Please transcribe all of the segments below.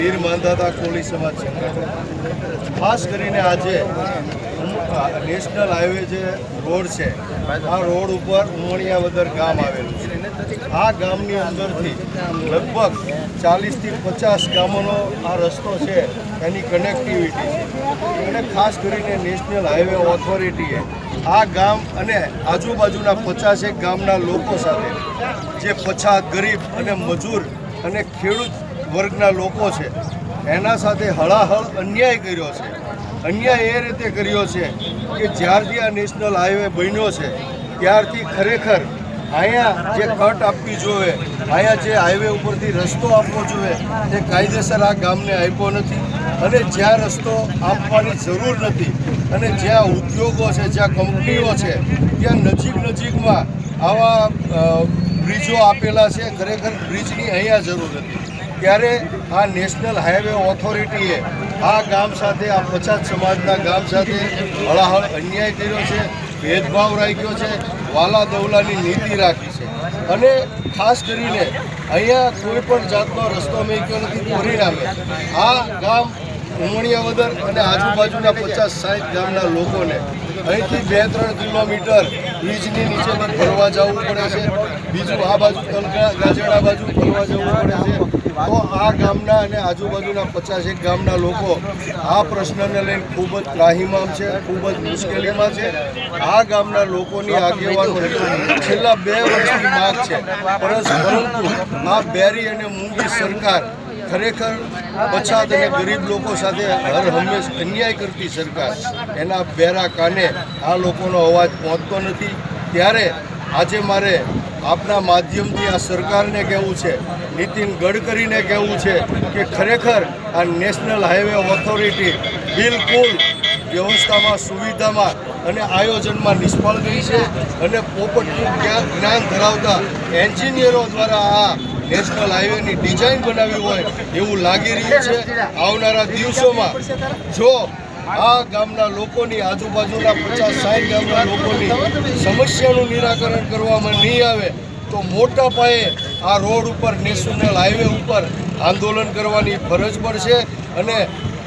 વીર માંધાતા કોળી સમાજ સંગઠન ખાસ કરીને આજે નેશનલ હાઈવે જે રોડ છે આ રોડ ઉપર ઉમણિયાવદર ગામ આવેલું છે। આ ગામની અંદરથી લગભગ 40થી 50 ગામોનો આ રસ્તો છે, એની કનેક્ટિવિટી છે અને ખાસ કરીને નેશનલ હાઈવે ઓથોરિટીએ આ ગામ અને આજુબાજુના 51 ગામના લોકો સાથે જે પછાત ગરીબ અને મજૂર અને ખેડૂત વર્ગના લોકો છે એના સાથે હળાહળ અન્યાય કર્યો છે। અન્યાય એ રીતે કર્યો છે કે જ્યારથી આ નેશનલ હાઈવે બન્યો છે ત્યારથી ખરેખર અહીંયા જે કટ આપવી જોઈએ, અહીંયા જે હાઈવે ઉપરથી રસ્તો આપવો જોઈએ તે કાયદેસર આ ગામને આપ્યો નથી અને જ્યાં રસ્તો આપવાની જરૂર નથી અને જ્યાં ઉદ્યોગો છે, જ્યાં કંપનીઓ છે ત્યાં નજીકમાં આવા બ્રિજો આપેલા છે, ખરેખર બ્રિજની અહીંયા જરૂર હતી। ત્યારે આ નેશનલ હાઈવે ઓથોરિટીએ આ ગામ સાથે, આ પછાત સમાજના ગામ સાથે હળાહળ અન્યાય કર્યો છે, ભેદભાવ રાખ્યો છે, વાલા દવલાની નીતિ રાખી છે અને ખાસ કરીને અહીંયા કોઈ પણ જાતનો રસ્તો મૂક્યો નથી। પરિણામે આ ગામ ઉમણિયાવદર અને આજુબાજુના 50-60 ગામના લોકોને અહીંથી 2-3 કિલોમીટર બ્રિજની નીચેથી ફરવા જવું પડે છે, બીજું આ બાજુ ગાજડા બાજુ ફરવા જવું પડે છે। તો આ ગામના અને આજુબાજુના 50 ગામના લોકો આ પ્રશ્નને લઈને ખૂબ જ ત્રાહિમામ છે, ખૂબ જ મુશ્કેલીમાં છે। આ ગામના લોકોની આગેવાનો છેલ્લા 2 વર્ષની માંગ છે, પરંતુ આ બેરી અને મૂંગી સરકાર, ખરેખર પછાત અને ગરીબ લોકો સાથે હર હંમેશ અન્યાય કરતી સરકાર, એના બેરા કાને આ લોકોનો અવાજ પહોંચતો નથી। ત્યારે આજે મારે આપના માધ્યમથી આ સરકારને કહેવું છે, નીતિન ગડકરીને કહેવું છે કે ખરેખર આ નેશનલ હાઈવે ઓથોરિટી બિલકુલ વ્યવસ્થામાં, સુવિધામાં અને આયોજનમાં નિષ્ફળ ગઈ છે અને પોપટનું જ્ઞાન ધરાવતા એન્જિનિયરો દ્વારા આ નેશનલ હાઈવેની ડિઝાઇન બનાવી હોય એવું લાગી રહ્યું છે। આવનારા દિવસોમાં જો આ ગામના લોકોની, આજુબાજુના 50-60 ગામના લોકોની સમસ્યાનું નિરાકરણ કરવામાં નહીં આવે તો મોટા પાયે આ રોડ ઉપર, નેશનલ હાઈવે ઉપર આંદોલન કરવાની ફરજ પડશે અને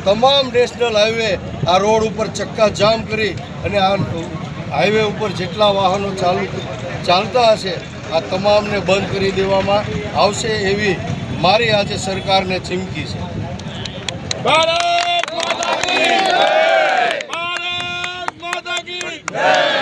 તમામ નેશનલ હાઈવે આ રોડ ઉપર ચક્કાજામ કરી અને આ હાઈવે ઉપર જેટલા વાહનો ચાલતા હશે આ તમામને બંધ કરી દેવામાં આવશે એવી મારી આજે સરકારને ચીમકી છે। ભારત માતા કી જય! ભારત માતા કી જય!